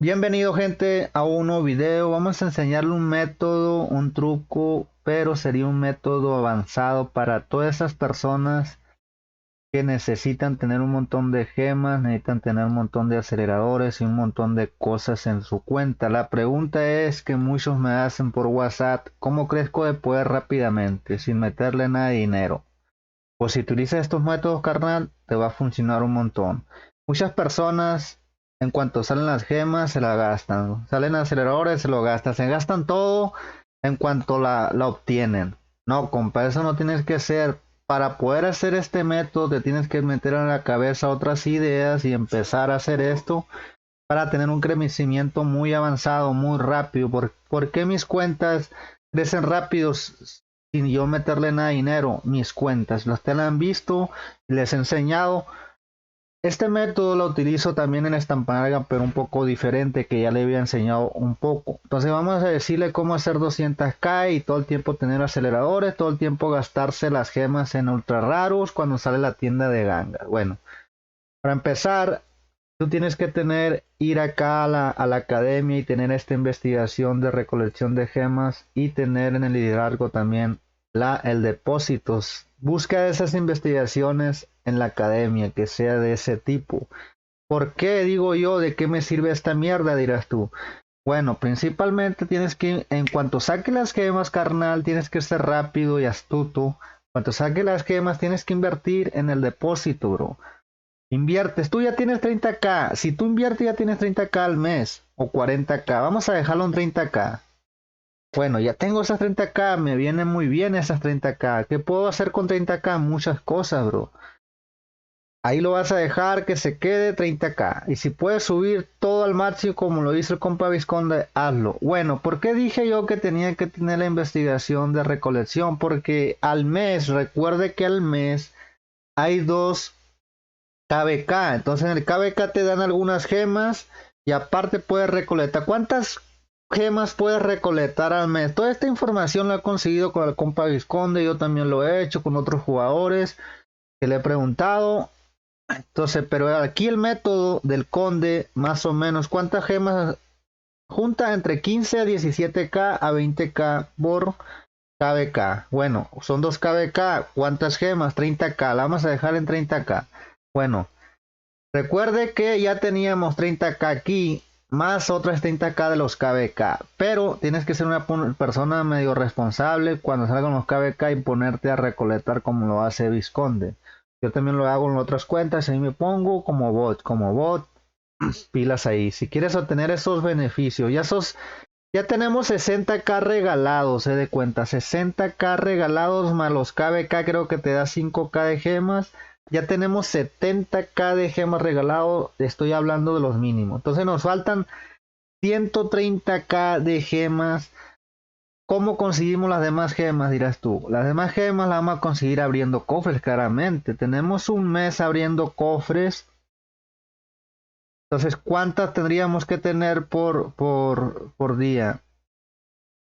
Bienvenido gente a un nuevo video. Vamos a enseñarle un método, un truco, pero sería un método avanzado para todas esas personas que necesitan tener un montón de gemas, necesitan tener un montón de aceleradores y un montón de cosas en su cuenta. La pregunta es que muchos me hacen por WhatsApp: ¿cómo crezco de poder rápidamente sin meterle nada de dinero? Pues si utilizas estos métodos, carnal, te va a funcionar un montón. Muchas personas, en cuanto salen las gemas, se la gastan. Salen aceleradores, se lo gastan. Se gastan todo en cuanto la obtienen. No, compa, eso no tienes que hacer. Para poder hacer este método, te tienes que meter en la cabeza otras ideas y empezar a hacer esto para tener un crecimiento muy avanzado, muy rápido. ¿Por qué mis cuentas crecen rápidos sin yo meterle nada de dinero? Mis cuentas, las te la han visto, les he enseñado. Este método lo utilizo también en Estampalarga, pero un poco diferente, que ya le había enseñado un poco. Entonces vamos a decirle cómo hacer 200k y todo el tiempo tener aceleradores, todo el tiempo gastarse las gemas en ultra raros cuando sale la tienda de ganga. Bueno, para empezar, tú tienes que ir acá a la academia y tener esta investigación de recolección de gemas y tener en el liderazgo también el depósitos. Busca esas investigaciones en la academia que sea de ese tipo. ¿Por qué digo yo? ¿De qué me sirve esta mierda? Dirás tú. Bueno, principalmente tienes que, en cuanto saque las gemas, carnal, tienes que ser rápido y astuto. Cuando saque las gemas, tienes que invertir en el depósito, bro. Inviertes, tú ya tienes 30k. Si tú inviertes, ya tienes 30k al mes o 40k. Vamos a dejarlo en 30k. Bueno, ya tengo esas 30k, me vienen muy bien esas 30k. ¿Qué puedo hacer con 30k? Muchas cosas, bro. Ahí lo vas a dejar que se quede 30k. Y si puedes subir todo al máximo como lo hizo el compa Visconde, hazlo. Bueno, ¿por qué dije yo que tenía que tener la investigación de recolección? Porque al mes, recuerde que al mes hay dos KBK. Entonces en el KBK te dan algunas gemas y aparte puedes recolectar. ¿Cuántas gemas puedes recolectar al mes? Toda esta información la he conseguido con el compa Visconde. Yo también lo he hecho con otros jugadores que le he preguntado. Entonces, pero aquí el método del conde, más o menos, ¿cuántas gemas junta? Entre 15 a 17k a 20k por KBK. Bueno, son 2 KBK. ¿Cuántas gemas? 30k. La vamos a dejar en 30k. Bueno, recuerde que ya teníamos 30k aquí, más otras 30k de los KBK. Pero tienes que ser una persona medio responsable cuando salgan los KBK y ponerte a recolectar como lo hace Visconde. Yo también lo hago en otras cuentas, ahí me pongo como bot, pilas ahí. Si quieres obtener esos beneficios, ya tenemos 60k regalados, de cuenta, 60k regalados más los KBK, creo que te da 5k de gemas. Ya tenemos 70k de gemas regalados, estoy hablando de los mínimos. Entonces nos faltan 130k de gemas. ¿Cómo conseguimos las demás gemas? Dirás tú. Las demás gemas las vamos a conseguir abriendo cofres, claramente. Tenemos un mes abriendo cofres. Entonces, ¿cuántas tendríamos que tener por día?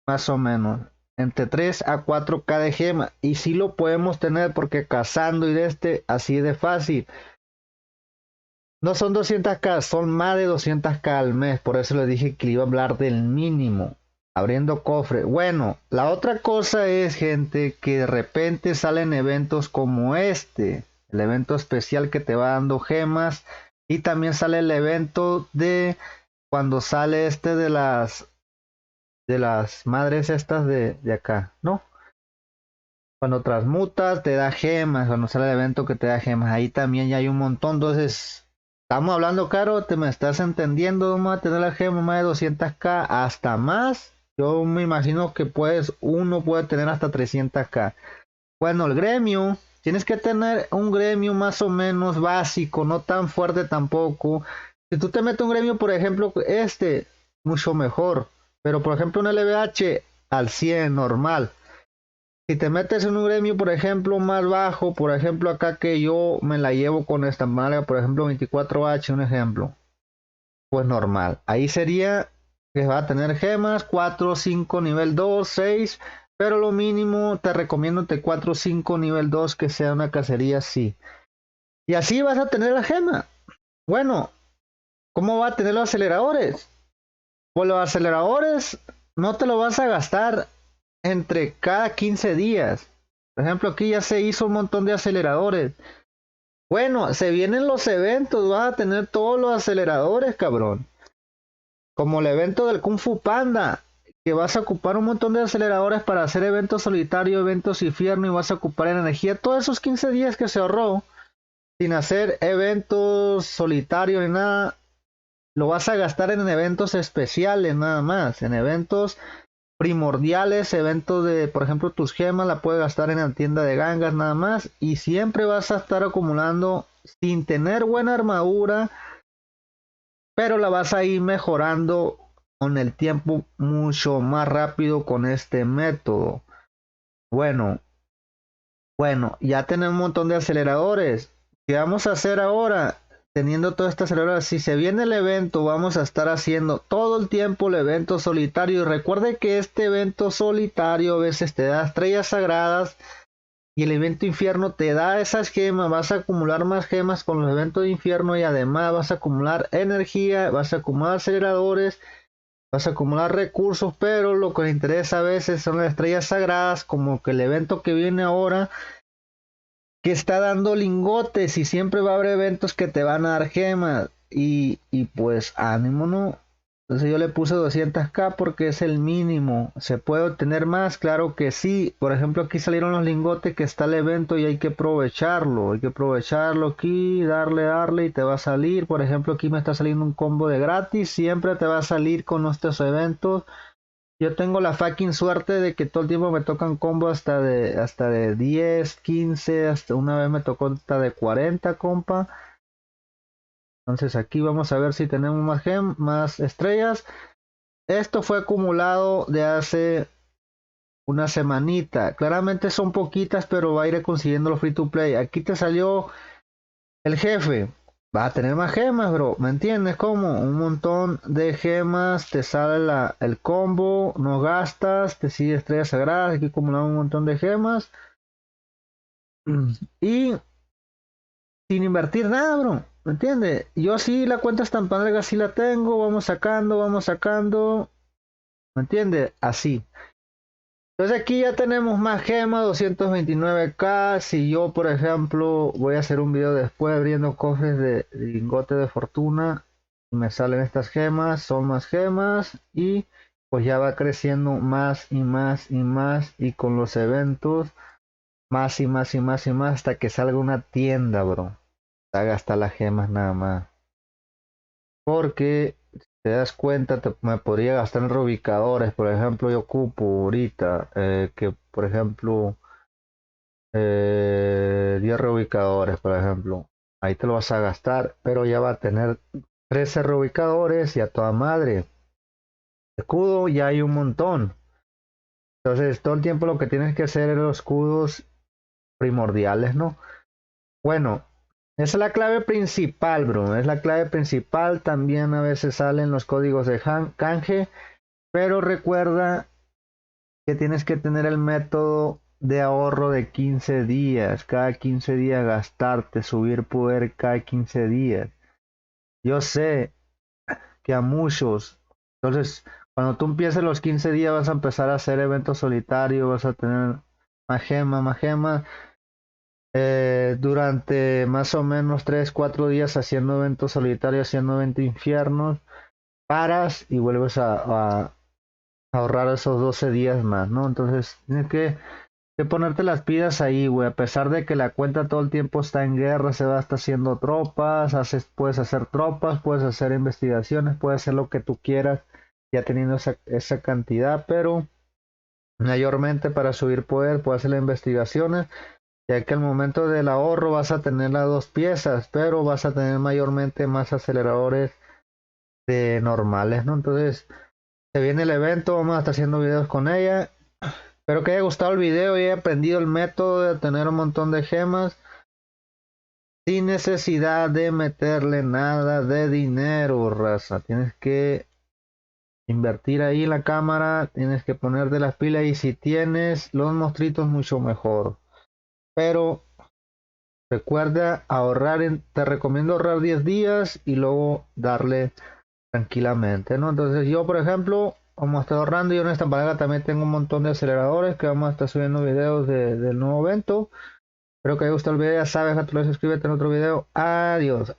Más o menos. Entre 3 a 4k de gema. Y sí lo podemos tener porque cazando y de así de fácil. No son 200k, son más de 200k al mes. Por eso les dije que iba a hablar del mínimo. Abriendo cofre. Bueno, la otra cosa es, gente, que de repente salen eventos como este. El evento especial que te va dando gemas. Y también sale el evento de cuando sale de las madres estas de acá, ¿no? Cuando transmutas te da gemas, cuando sale el evento que te da gemas, ahí también ya hay un montón. Entonces, estamos hablando, Caro, te me estás entendiendo. Vamos a tener la gema más de 200k, hasta más. Yo me imagino que uno puede tener hasta 300k. Bueno, el gremio, tienes que tener un gremio más o menos básico, no tan fuerte tampoco. Si tú te metes un gremio, por ejemplo, mucho mejor. Pero por ejemplo, un LBH al 100 normal. Si te metes en un gremio, por ejemplo, más bajo, por ejemplo, acá que yo me la llevo con esta marca, por ejemplo, 24H, un ejemplo, pues normal. Ahí sería que va a tener gemas, 4, 5, nivel 2, 6, pero lo mínimo te recomiendo de 4, 5, nivel 2, que sea una cacería así. Y así vas a tener la gema. Bueno, ¿cómo va a tener los aceleradores? Pues los aceleradores no te lo vas a gastar entre cada 15 días. Por ejemplo, aquí ya se hizo un montón de aceleradores. Bueno, se vienen los eventos, vas a tener todos los aceleradores, cabrón. Como el evento del Kung Fu Panda, que vas a ocupar un montón de aceleradores para hacer eventos solitarios, eventos infierno y vas a ocupar energía. Todos esos 15 días que se ahorró sin hacer eventos solitarios ni nada, lo vas a gastar en eventos especiales nada más, en eventos primordiales, eventos de, por ejemplo, tus gemas la puedes gastar en la tienda de gangas nada más y siempre vas a estar acumulando sin tener buena armadura, pero la vas a ir mejorando con el tiempo mucho más rápido con este método. Bueno, ya tenemos un montón de aceleradores. ¿Qué vamos a hacer ahora? Teniendo todas estas aceleradores, si se viene el evento, vamos a estar haciendo todo el tiempo el evento solitario. Y recuerde que este evento solitario a veces te da estrellas sagradas y el evento infierno te da esas gemas. Vas a acumular más gemas con los eventos de infierno y además vas a acumular energía, vas a acumular aceleradores, vas a acumular recursos, pero lo que le interesa a veces son las estrellas sagradas, como que el evento que viene ahora que está dando lingotes y siempre va a haber eventos que te van a dar gemas y pues ánimo, ¿no? Entonces yo le puse 200k porque es el mínimo. ¿Se puede obtener más? Claro que sí. Por ejemplo, aquí salieron los lingotes que está el evento y hay que aprovecharlo. Hay que aprovecharlo aquí, darle y te va a salir. Por ejemplo, aquí me está saliendo un combo de gratis. Siempre te va a salir con estos eventos. Yo tengo la fucking suerte de que todo el tiempo me tocan combos hasta de 10, 15, hasta una vez me tocó hasta de 40, compa. Entonces aquí vamos a ver si tenemos más estrellas. Esto fue acumulado de hace una semanita. Claramente son poquitas, pero va a ir consiguiendo los free to play. Aquí te salió el jefe. Va a tener más gemas, bro. ¿Me entiendes? Como un montón de gemas. Te sale el combo. No gastas. Te sigue estrellas sagradas. Aquí acumulamos un montón de gemas. Y sin invertir nada, bro. ¿Me entiendes? Yo sí la cuenta estampadera sí la tengo. Vamos sacando, vamos sacando. ¿Me entiendes? Así. Entonces aquí ya tenemos más gemas, 229k. Si yo, por ejemplo, voy a hacer un video después abriendo cofres de lingote de fortuna, y me salen estas gemas, son más gemas y pues ya va creciendo más y más y más y con los eventos más y más y más y más hasta que salga una tienda, bro. Haga hasta las gemas nada más. Porque te das cuenta, me podría gastar en reubicadores. Por ejemplo, yo ocupo ahorita que, por ejemplo, 10 reubicadores, por ejemplo. Ahí te lo vas a gastar, pero ya va a tener 13 reubicadores y a toda madre. Escudo ya hay un montón. Entonces, todo el tiempo lo que tienes que hacer es los escudos primordiales, ¿no? Bueno, esa es la clave principal, bro. Es la clave principal. También a veces salen los códigos de canje. Pero recuerda que tienes que tener el método de ahorro de 15 días. Cada 15 días gastarte, subir poder cada 15 días. Yo sé que a muchos. Entonces, cuando tú empieces los 15 días vas a empezar a hacer eventos solitarios. Vas a tener más gemas, más gemas. Durante más o menos 3 4 días haciendo eventos solitarios, haciendo eventos infiernos. Paras y vuelves a ahorrar esos 12 días más, ¿no? Entonces tienes que ponerte las pilas ahí, güey. A pesar de que la cuenta todo el tiempo está en guerra, se va a estar haciendo tropas, puedes hacer tropas, puedes hacer investigaciones, puedes hacer lo que tú quieras, ya teniendo esa cantidad, pero mayormente para subir poder, puedes hacer las investigaciones, ya que al momento del ahorro vas a tener las dos piezas, pero vas a tener mayormente más aceleradores de normales, ¿no? Entonces se viene el evento, vamos a estar haciendo videos con ella. Espero que haya gustado el video y haya aprendido el método de tener un montón de gemas sin necesidad de meterle nada de dinero, raza. Tienes que invertir ahí en la cámara, tienes que ponerte las pilas y si tienes los monstruitos mucho mejor. Pero recuerda ahorrar, te recomiendo ahorrar 10 días y luego darle tranquilamente, ¿no? Entonces yo, por ejemplo, como estoy ahorrando, yo en esta pareja también tengo un montón de aceleradores que vamos a estar subiendo videos del nuevo evento. Espero que te haya gustado el video, ya sabes, suscríbete en otro video. Adiós.